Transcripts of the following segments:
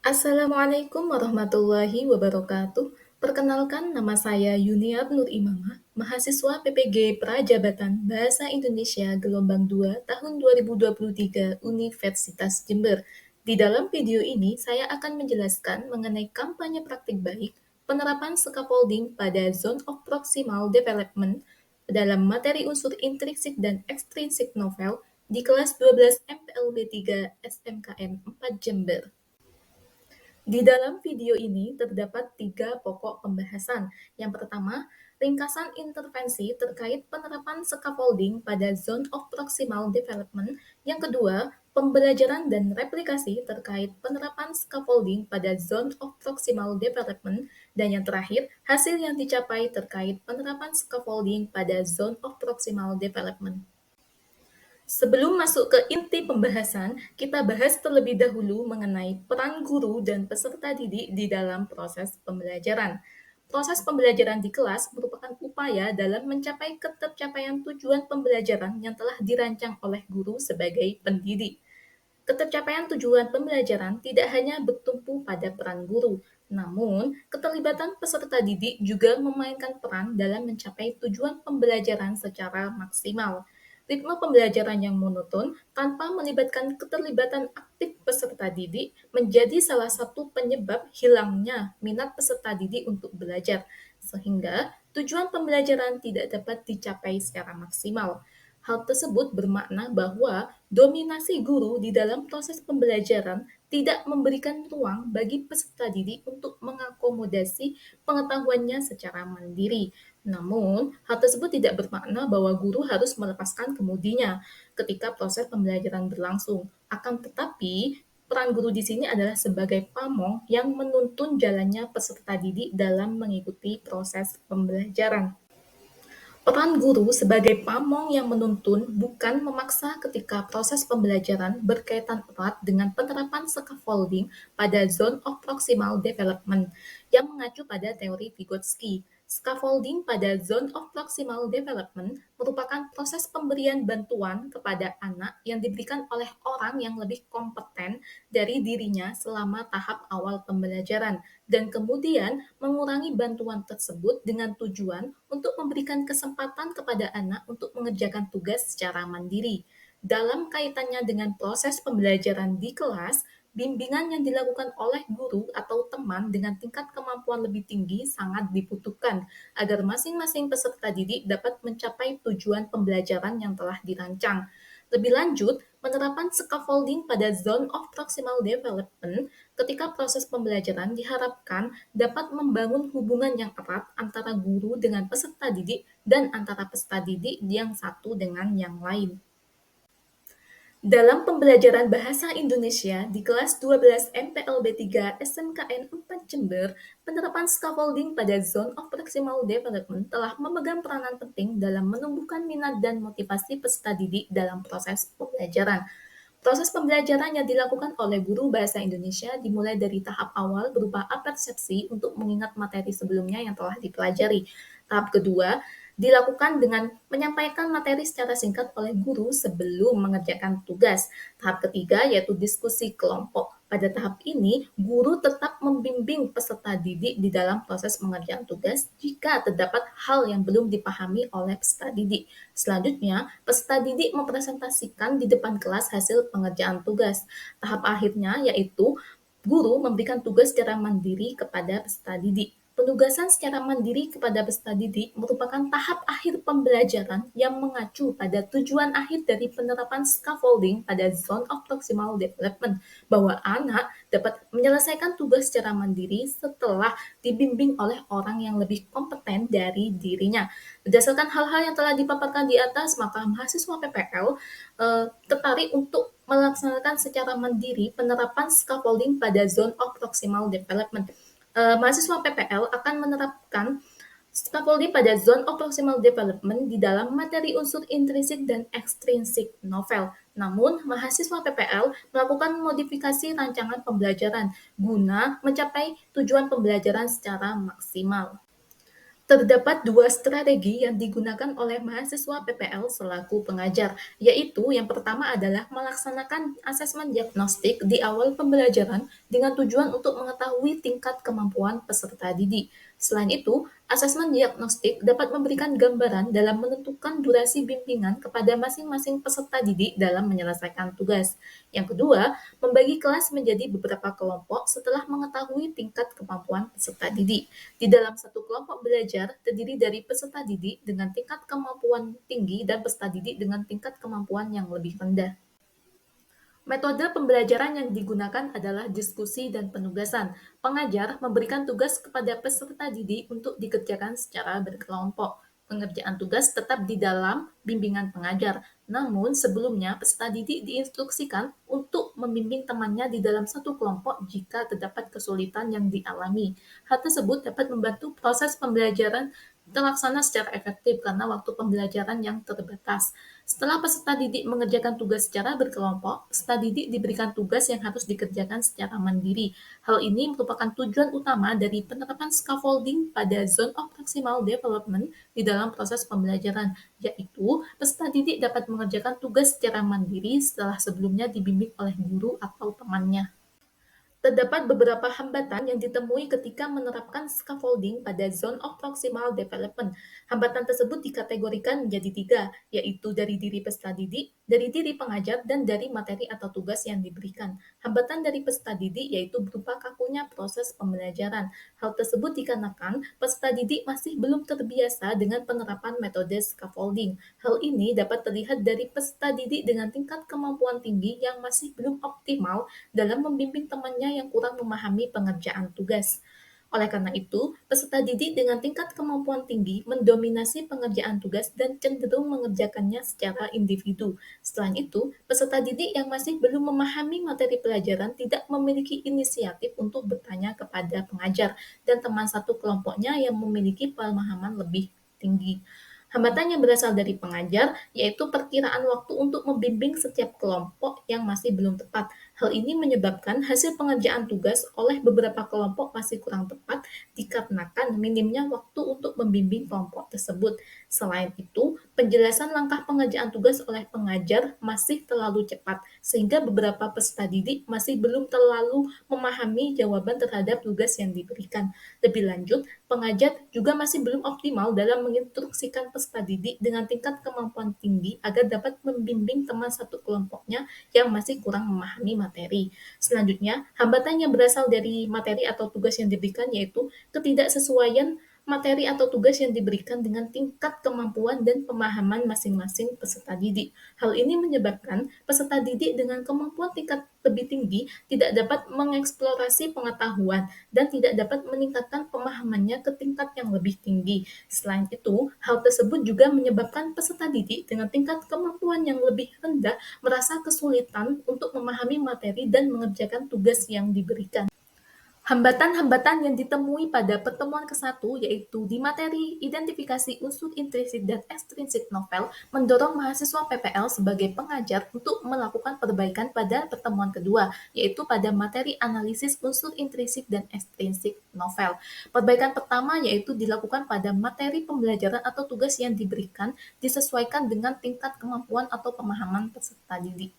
Assalamualaikum warahmatullahi wabarakatuh. Perkenalkan, nama saya Yuniar Nur Imamah, mahasiswa PPG Prajabatan Bahasa Indonesia Gelombang 2 tahun 2023 Universitas Jember. Di dalam video ini, saya akan menjelaskan mengenai kampanye praktik baik penerapan scaffolding pada Zone of Proximal Development dalam materi unsur intrinsik dan ekstrinsik novel di kelas 12 MPLB 3 SMKN 4 Jember. Di dalam video ini terdapat tiga pokok pembahasan. Yang pertama, ringkasan intervensi terkait penerapan scaffolding pada Zone of Proximal Development. Yang kedua, pembelajaran dan replikasi terkait penerapan scaffolding pada Zone of Proximal Development. Dan yang terakhir, hasil yang dicapai terkait penerapan scaffolding pada Zone of Proximal Development. Sebelum masuk ke inti pembahasan, kita bahas terlebih dahulu mengenai peran guru dan peserta didik di dalam proses pembelajaran. Proses pembelajaran di kelas merupakan upaya dalam mencapai ketercapaian tujuan pembelajaran yang telah dirancang oleh guru sebagai pendidik. Ketercapaian tujuan pembelajaran tidak hanya bertumpu pada peran guru, namun keterlibatan peserta didik juga memainkan peran dalam mencapai tujuan pembelajaran secara maksimal. Ritme pembelajaran yang monoton tanpa melibatkan keterlibatan aktif peserta didik menjadi salah satu penyebab hilangnya minat peserta didik untuk belajar, sehingga tujuan pembelajaran tidak dapat dicapai secara maksimal. Hal tersebut bermakna bahwa dominasi guru di dalam proses pembelajaran tidak memberikan ruang bagi peserta didik untuk mengakomodasi pengetahuannya secara mandiri. Namun, hal tersebut tidak bermakna bahwa guru harus melepaskan kemudinya ketika proses pembelajaran berlangsung. Akan tetapi, peran guru di sini adalah sebagai pamong yang menuntun jalannya peserta didik dalam mengikuti proses pembelajaran. Peran guru sebagai pamong yang menuntun bukan memaksa ketika proses pembelajaran berkaitan erat dengan penerapan scaffolding pada Zone of Proximal Development yang mengacu pada teori Vygotsky. Scaffolding pada Zone of Proximal Development merupakan proses pemberian bantuan kepada anak yang diberikan oleh orang yang lebih kompeten dari dirinya selama tahap awal pembelajaran, dan kemudian mengurangi bantuan tersebut dengan tujuan untuk memberikan kesempatan kepada anak untuk mengerjakan tugas secara mandiri. Dalam kaitannya dengan proses pembelajaran di kelas, bimbingan yang dilakukan oleh guru atau teman dengan tingkat kemampuan lebih tinggi sangat dibutuhkan agar masing-masing peserta didik dapat mencapai tujuan pembelajaran yang telah dirancang. Lebih lanjut, penerapan scaffolding pada Zone of Proximal Development ketika proses pembelajaran diharapkan dapat membangun hubungan yang erat antara guru dengan peserta didik dan antara peserta didik yang satu dengan yang lain. Dalam pembelajaran Bahasa Indonesia di kelas 12 MPLB 3 SMKN 4 Jember, penerapan scaffolding pada Zone of Proximal Development telah memegang peranan penting dalam menumbuhkan minat dan motivasi peserta didik dalam proses pembelajaran. Proses pembelajaran yang dilakukan oleh guru bahasa Indonesia dimulai dari tahap awal berupa apersepsi untuk mengingat materi sebelumnya yang telah dipelajari. Tahap kedua dilakukan dengan menyampaikan materi secara singkat oleh guru sebelum mengerjakan tugas. Tahap ketiga yaitu diskusi kelompok. Pada tahap ini, guru tetap membimbing peserta didik di dalam proses pengerjaan tugas jika terdapat hal yang belum dipahami oleh peserta didik. Selanjutnya, peserta didik mempresentasikan di depan kelas hasil pengerjaan tugas. Tahap akhirnya yaitu guru memberikan tugas secara mandiri kepada peserta didik. Penugasan secara mandiri kepada peserta didik merupakan tahap akhir pembelajaran yang mengacu pada tujuan akhir dari penerapan scaffolding pada Zone of Proximal Development, bahwa anak dapat menyelesaikan tugas secara mandiri setelah dibimbing oleh orang yang lebih kompeten dari dirinya. Berdasarkan hal-hal yang telah dipaparkan di atas, maka mahasiswa PPL tertarik untuk melaksanakan secara mandiri penerapan scaffolding pada Zone of Proximal Development. Mahasiswa PPL akan menerapkan scaffolding pada Zone of Proximal Development di dalam materi unsur intrinsik dan ekstrinsik novel. Namun, mahasiswa PPL melakukan modifikasi rancangan pembelajaran guna mencapai tujuan pembelajaran secara maksimal. Terdapat dua strategi yang digunakan oleh mahasiswa PPL selaku pengajar, yaitu yang pertama adalah melaksanakan asesmen diagnostik di awal pembelajaran dengan tujuan untuk mengetahui tingkat kemampuan peserta didik. Selain itu, asesmen diagnostik dapat memberikan gambaran dalam menentukan durasi bimbingan kepada masing-masing peserta didik dalam menyelesaikan tugas. Yang kedua, membagi kelas menjadi beberapa kelompok setelah mengetahui tingkat kemampuan peserta didik. Di dalam satu kelompok belajar terdiri dari peserta didik dengan tingkat kemampuan tinggi dan peserta didik dengan tingkat kemampuan yang lebih rendah. Metode pembelajaran yang digunakan adalah diskusi dan penugasan. Pengajar memberikan tugas kepada peserta didik untuk dikerjakan secara berkelompok. Pengerjaan tugas tetap di dalam bimbingan pengajar, namun sebelumnya peserta didik diinstruksikan untuk membimbing temannya di dalam satu kelompok jika terdapat kesulitan yang dialami. Hal tersebut dapat membantu proses pembelajaran terlaksana secara efektif karena waktu pembelajaran yang terbatas. Setelah peserta didik mengerjakan tugas secara berkelompok, peserta didik diberikan tugas yang harus dikerjakan secara mandiri. Hal ini merupakan tujuan utama dari penerapan scaffolding pada Zone of Maximal Development di dalam proses pembelajaran, yaitu peserta didik dapat mengerjakan tugas secara mandiri setelah sebelumnya dibimbing oleh guru atau temannya. Terdapat beberapa hambatan yang ditemui ketika menerapkan scaffolding pada Zone of Proximal Development. Hambatan tersebut dikategorikan menjadi tiga, yaitu dari diri peserta didik, dari diri pengajar, dan dari materi atau tugas yang diberikan. Hambatan dari peserta didik yaitu berupa kakunya proses pembelajaran. Hal tersebut dikarenakan peserta didik masih belum terbiasa dengan penerapan metode scaffolding. Hal ini dapat terlihat dari peserta didik dengan tingkat kemampuan tinggi yang masih belum optimal dalam membimbing temannya yang kurang memahami pengerjaan tugas. Oleh karena itu, peserta didik dengan tingkat kemampuan tinggi mendominasi pengerjaan tugas dan cenderung mengerjakannya secara individu. Selain itu, peserta didik yang masih belum memahami materi pelajaran tidak memiliki inisiatif untuk bertanya kepada pengajar dan teman satu kelompoknya yang memiliki pemahaman lebih tinggi. Hambatan yang berasal dari pengajar, yaitu perkiraan waktu untuk membimbing setiap kelompok yang masih belum tepat. Hal ini menyebabkan hasil pengerjaan tugas oleh beberapa kelompok masih kurang tepat dikarenakan minimnya waktu untuk membimbing kelompok tersebut. Selain itu, penjelasan langkah pengerjaan tugas oleh pengajar masih terlalu cepat, sehingga beberapa peserta didik masih belum terlalu memahami jawaban terhadap tugas yang diberikan. Lebih lanjut, pengajar juga masih belum optimal dalam menginstruksikan peserta didik dengan tingkat kemampuan tinggi agar dapat membimbing teman satu kelompoknya yang masih kurang memahami materi. Selanjutnya, hambatan yang berasal dari materi atau tugas yang diberikan yaitu ketidaksesuaian materi atau tugas yang diberikan dengan tingkat kemampuan dan pemahaman masing-masing peserta didik. Hal ini menyebabkan peserta didik dengan kemampuan tingkat lebih tinggi tidak dapat mengeksplorasi pengetahuan dan tidak dapat meningkatkan pemahamannya ke tingkat yang lebih tinggi. Selain itu, hal tersebut juga menyebabkan peserta didik dengan tingkat kemampuan yang lebih rendah merasa kesulitan untuk memahami materi dan mengerjakan tugas yang diberikan. Hambatan-hambatan yang ditemui pada pertemuan ke-1 yaitu di materi identifikasi unsur intrinsik dan ekstrinsik novel mendorong mahasiswa PPL sebagai pengajar untuk melakukan perbaikan pada pertemuan kedua, yaitu pada materi analisis unsur intrinsik dan ekstrinsik novel. Perbaikan pertama yaitu dilakukan pada materi pembelajaran atau tugas yang diberikan disesuaikan dengan tingkat kemampuan atau pemahaman peserta didik.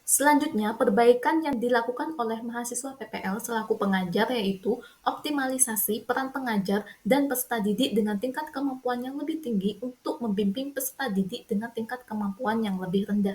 Selanjutnya, perbaikan yang dilakukan oleh mahasiswa PPL selaku pengajar yaitu optimalisasi peran pengajar dan peserta didik dengan tingkat kemampuan yang lebih tinggi untuk membimbing peserta didik dengan tingkat kemampuan yang lebih rendah.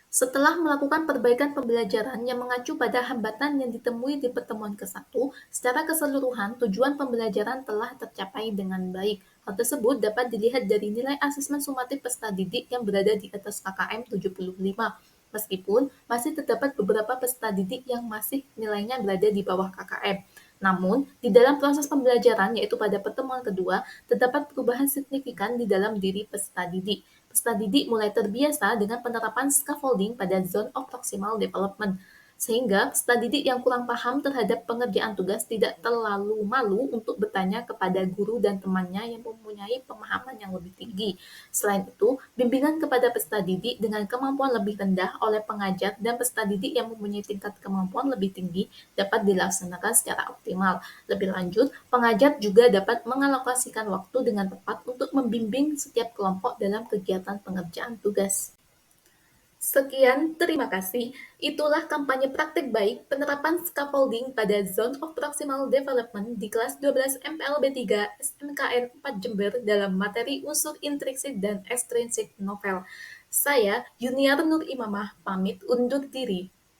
Setelah melakukan perbaikan pembelajaran yang mengacu pada hambatan yang ditemui di pertemuan ke-1, secara keseluruhan tujuan pembelajaran telah tercapai dengan baik. Hal tersebut dapat dilihat dari nilai asesmen sumatif peserta didik yang berada di atas KKM 75. Meskipun masih terdapat beberapa peserta didik yang masih nilainya berada di bawah KKM. Namun, di dalam proses pembelajaran, yaitu pada pertemuan kedua, terdapat perubahan signifikan di dalam diri peserta didik. Peserta didik mulai terbiasa dengan penerapan scaffolding pada Zone of Proximal Development. sehingga peserta didik yang kurang paham terhadap pengerjaan tugas tidak terlalu malu untuk bertanya kepada guru dan temannya yang mempunyai pemahaman yang lebih tinggi. Selain itu, bimbingan kepada peserta didik dengan kemampuan lebih rendah oleh pengajar dan peserta didik yang mempunyai tingkat kemampuan lebih tinggi dapat dilaksanakan secara optimal. Lebih lanjut, pengajar juga dapat mengalokasikan waktu dengan tepat untuk membimbing setiap kelompok dalam kegiatan pengerjaan tugas. Sekian, terima kasih. Itulah kampanye praktik baik penerapan scaffolding pada Zone of Proximal Development di kelas 12 MPLB 3 SMKN 4 Jember dalam materi unsur intrinsik dan ekstrinsik novel. Saya, Yuniar Nur Imamah, pamit undur diri.